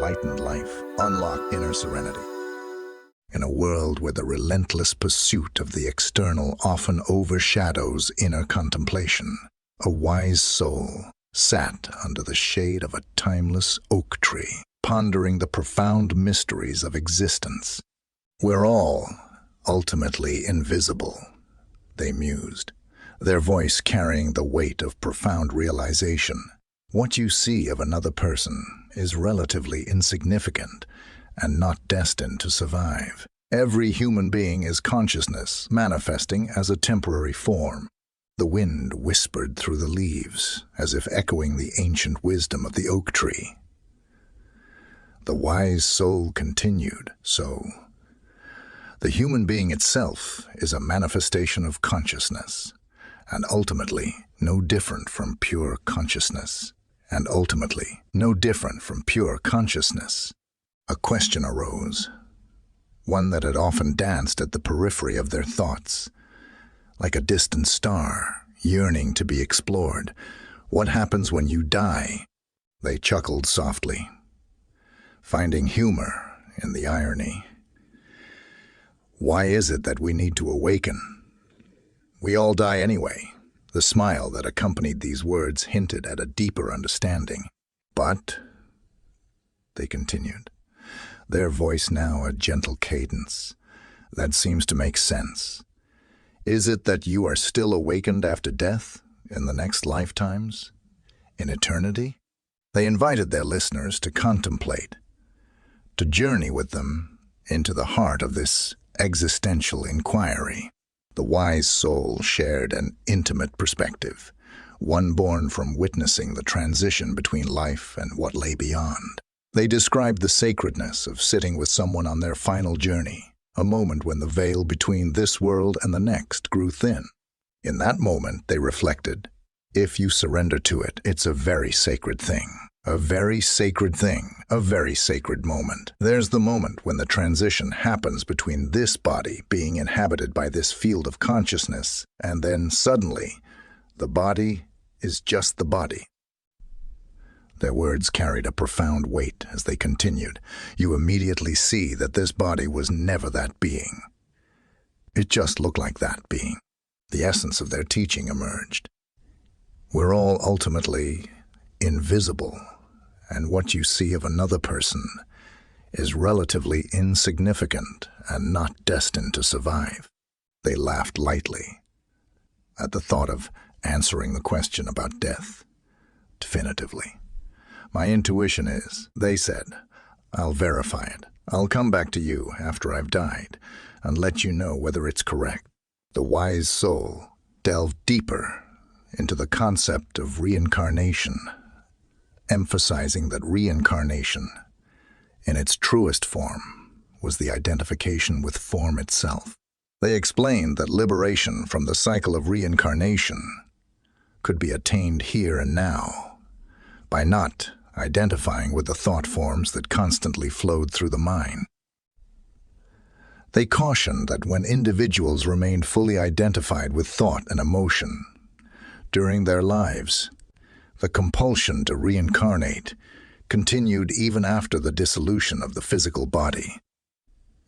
enlightened life, unlock inner serenity. In a world where the relentless pursuit of the external often overshadows inner contemplation, a wise soul sat under the shade of a timeless oak tree, pondering the profound mysteries of existence. We're all ultimately invisible, they mused, their voice carrying the weight of profound realization. What you see of another person is relatively insignificant and not destined to survive. Every human being is consciousness manifesting as a temporary form. The wind whispered through the leaves, as if echoing the ancient wisdom of the oak tree. The wise soul continued, the human being itself is a manifestation of consciousness, and ultimately no different from pure consciousness. A question arose, one that had often danced at the periphery of their thoughts, like a distant star yearning to be explored. What happens when you die? They chuckled softly, finding humor in the irony. Why is it that we need to awaken? We all die anyway. The smile that accompanied these words hinted at a deeper understanding. But, they continued, their voice now a gentle cadence, that seems to make sense. Is it that you are still awakened after death, in the next lifetimes, in eternity? They invited their listeners to contemplate, to journey with them into the heart of this existential inquiry. The wise soul shared an intimate perspective, one born from witnessing the transition between life and what lay beyond. They described the sacredness of sitting with someone on their final journey, a moment when the veil between this world and the next grew thin. In that moment, they reflected, if you surrender to it, it's a very sacred thing. A very sacred thing, a very sacred moment. There's the moment when the transition happens between this body being inhabited by this field of consciousness, and then suddenly, the body is just the body. Their words carried a profound weight as they continued. You immediately see that this body was never that being. It just looked like that being. The essence of their teaching emerged. We're all ultimately invisible, and what you see of another person is relatively insignificant and not destined to survive. They laughed lightly at the thought of answering the question about death definitively. My intuition is, they said, I'll verify it. I'll come back to you after I've died and let you know whether it's correct. The wise soul delved deeper into the concept of reincarnation, emphasizing that reincarnation, in its truest form, was the identification with form itself. They explained that liberation from the cycle of reincarnation could be attained here and now by not identifying with the thought forms that constantly flowed through the mind. They cautioned that when individuals remained fully identified with thought and emotion during their lives, the compulsion to reincarnate continued even after the dissolution of the physical body.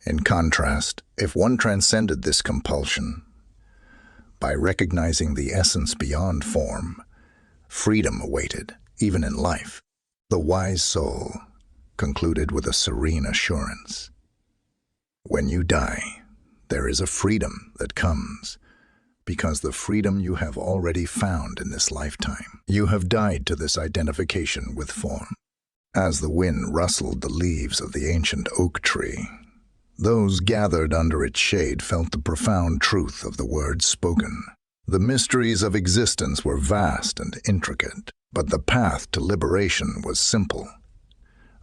In contrast, if one transcended this compulsion by recognizing the essence beyond form, freedom awaited, even in life. The wise soul concluded with a serene assurance. When you die, there is a freedom that comes, because the freedom you have already found in this lifetime. You have died to this identification with form. As the wind rustled the leaves of the ancient oak tree, those gathered under its shade felt the profound truth of the words spoken. The mysteries of existence were vast and intricate, but the path to liberation was simple.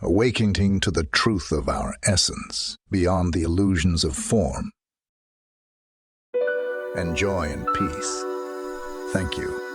Awakening to the truth of our essence beyond the illusions of form. And joy and peace. Thank you.